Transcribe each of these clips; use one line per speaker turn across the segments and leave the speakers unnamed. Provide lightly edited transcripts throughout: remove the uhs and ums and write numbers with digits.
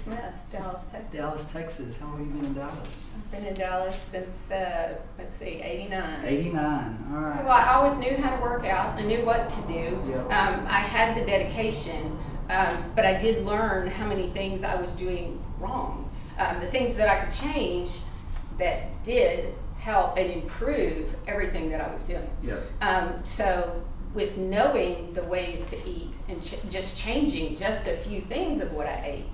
Smith, Dallas, Texas.
Dallas, Texas. How long have you been in Dallas?
I've been in Dallas since, 89.
89. All right.
Well, I always knew how to work out. I knew what to do.
Yep.
I had the dedication, but I did learn how many things I was doing wrong. The things that I could change that did help and improve everything that I was doing.
Yep.
So with knowing the ways to eat and just changing just a few things of what I ate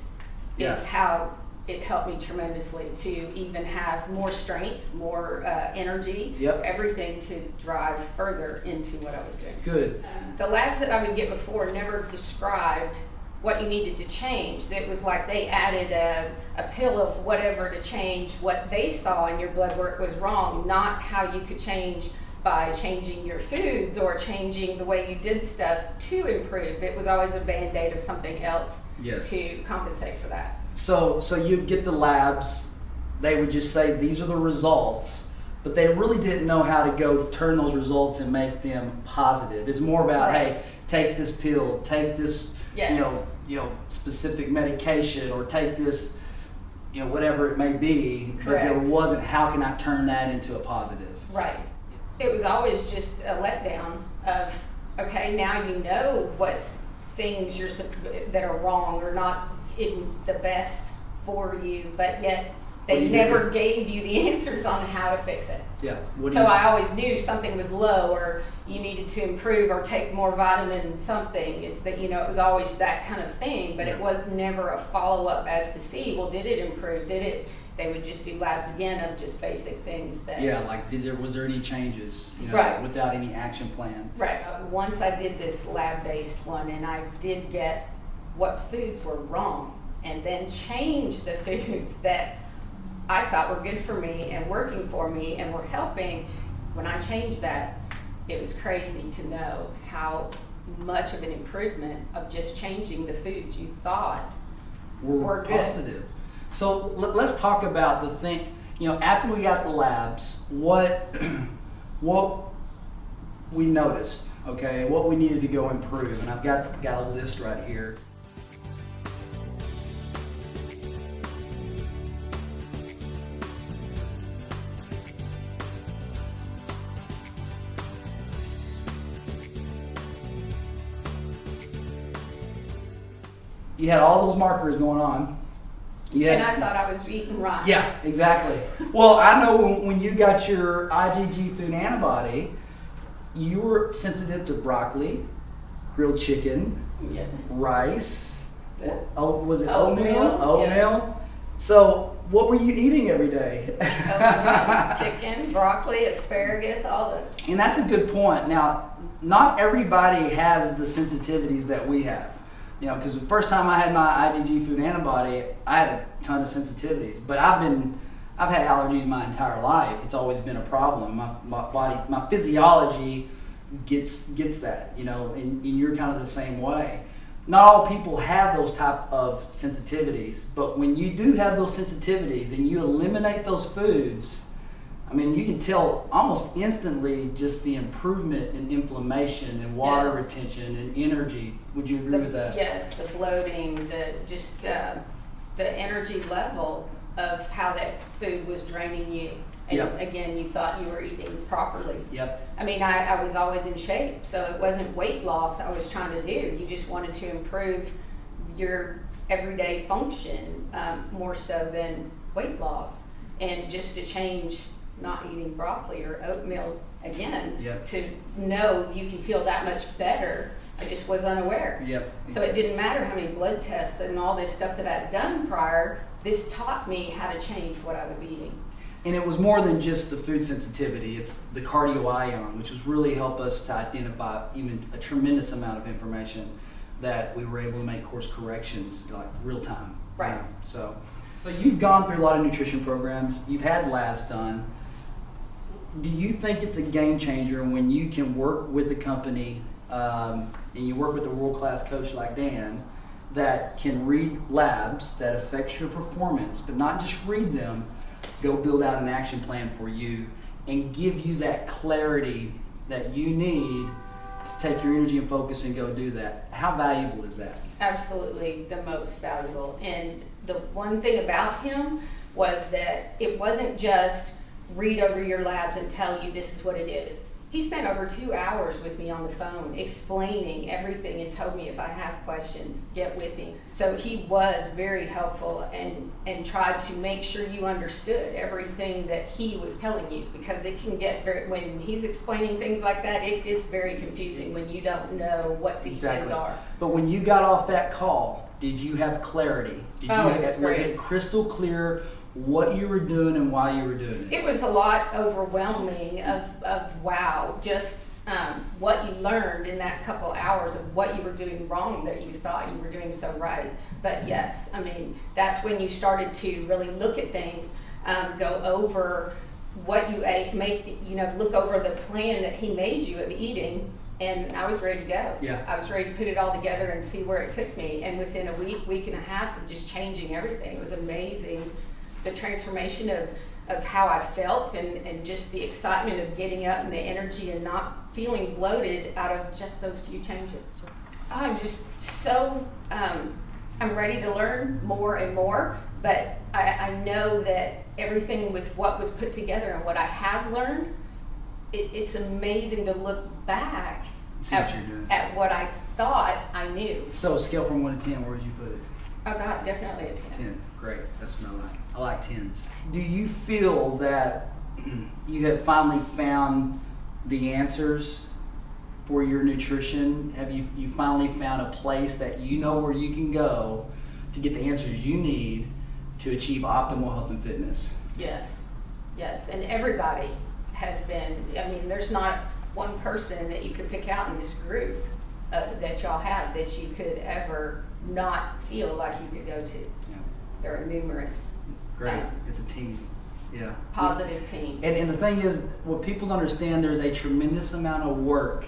is how it helped me tremendously to even have more strength, more energy, everything to drive further into what I was doing.
Good.
The labs that I would get before never described what you needed to change. It was like they added a pill of whatever to change what they saw in your blood work was wrong, not how you could change by changing your foods or changing the way you did stuff to improve. It was always a band-aid of something else to compensate for that.
So you'd get the labs, they would just say these are the results, but they really didn't know how to go turn those results and make them positive. It's more about, hey, take this pill, take this you know, specific medication, or take this, you know, whatever it may be. But there wasn't, how can I turn that into a positive?
Right. It was always just a letdown of, okay, now you know what things that are wrong or not in the best for you, but yet they never gave you the answers on how to fix it.
Yeah.
I always knew something was low, or you needed to improve or take more vitamin something. It's that, you know, it was always that kind of thing, but it was never a follow-up as to see, well, did it improve? They would just do labs again of just basic things that.
Yeah, like was there any changes, you know, without any action plan?
Right. Once I did this lab-based one, and I did get what foods were wrong, and then changed the foods that I thought were good for me and working for me and were helping. When I changed that, it was crazy to know how much of an improvement of just changing the foods you thought were good.
Positive. So let's talk about the thing, you know, after we got the labs, what we noticed, okay, what we needed to go improve. And I've got a list right here. You had all those markers going on.
And I thought I was eating right.
Yeah, exactly. Well, I know when you got your IgG food antibody, you were sensitive to broccoli, grilled chicken, rice. Was it oatmeal? Oatmeal. So what were you eating every day?
Chicken, broccoli, asparagus, all those.
And that's a good point. Now, not everybody has the sensitivities that we have. You know, because the first time I had my IgG food antibody, I had a ton of sensitivities. But I've had allergies my entire life. It's always been a problem. My body, my physiology gets that. You know, and you're kind of the same way. Not all people have those type of sensitivities, but when you do have those sensitivities and you eliminate those foods, I mean, you can tell almost instantly just the improvement in inflammation and water retention and energy. Would you agree with that?
Yes, the bloating, the energy level of how that food was draining you. And again, you thought you were eating properly.
Yep.
I mean, I was always in shape, so it wasn't weight loss I was trying to do. You just wanted to improve your everyday function more so than weight loss. And just to change not eating broccoli or oatmeal again, to know you can feel that much better. I just was unaware. So it didn't matter how many blood tests and all this stuff that I'd done prior. This taught me how to change what I was eating.
And it was more than just the food sensitivity. It's the cardioion, which has really helped us to identify even a tremendous amount of information that we were able to make course corrections like real time.
Right.
So you've gone through a lot of nutrition programs. You've had labs done. Do you think it's a game changer when you can work with a company and you work with a world-class coach like Dan that can read labs that affects your performance, but not just read them, go build out an action plan for you and give you that clarity that you need to take your energy and focus and go do that. How valuable is that?
Absolutely the most valuable. And the one thing about him was that it wasn't just read over your labs and tell you this is what it is. He spent over 2 hours with me on the phone explaining everything and told me if I have questions, get with him. So he was very helpful and tried to make sure you understood everything that he was telling you, because it can get very, when he's explaining things like that, it's very confusing when you don't know what these things are.
But when you got off that call, did you have clarity? Was it crystal clear what you were doing and why you were doing it?
It was a lot overwhelming of wow, just what you learned in that couple hours of what you were doing wrong that you thought you were doing so right. But yes, I mean, that's when you started to really look at things, go over what you ate, look over the plan that he made you of eating, and I was ready to go.
Yeah.
I was ready to put it all together and see where it took me. And within a week and a half of just changing everything, it was amazing. The transformation of how I felt and just the excitement of getting up and the energy and not feeling bloated out of just those few changes. I'm just so, I'm ready to learn more and more, but I know that everything with what was put together and what I have learned, it's amazing to look back at what I thought I knew.
So a scale from 1 to 10, where would you put it?
Oh God, definitely a 10.
10, great, that's what I like. I like 10s. Do you feel that you have finally found the answers for your nutrition? Have you finally found a place that you know where you can go to get the answers you need to achieve optimal health and fitness?
Yes, and everybody has been, I mean, there's not one person that you could pick out in this group that y'all have that you could ever not feel like you could go to.
Yeah.
There are numerous.
Great, it's a team. Yeah.
Positive team.
And the thing is, what people don't understand, there's a tremendous amount of work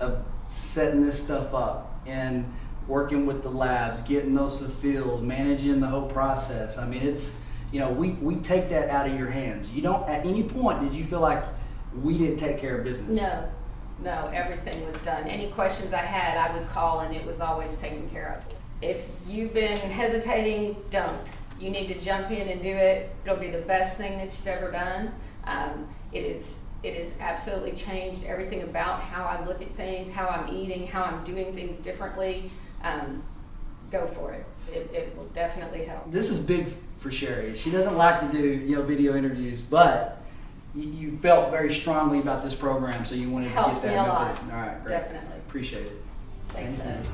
of setting this stuff up and working with the labs, getting those to the field, managing the whole process. I mean, it's, we take that out of your hands. You don't, at any point, did you feel like we didn't take care of business?
No, everything was done. Any questions I had, I would call and it was always taken care of. If you've been hesitating, don't. You need to jump in and do it. It'll be the best thing that you've ever done. It is absolutely changed everything about how I look at things, how I'm eating, how I'm doing things differently. Go for it. It will definitely help.
This is big for Shari. She doesn't like to do video interviews, but you felt very strongly about this program, so you wanted to get that message. All right, great.
Definitely.
Appreciate it.
Thanks, Ed.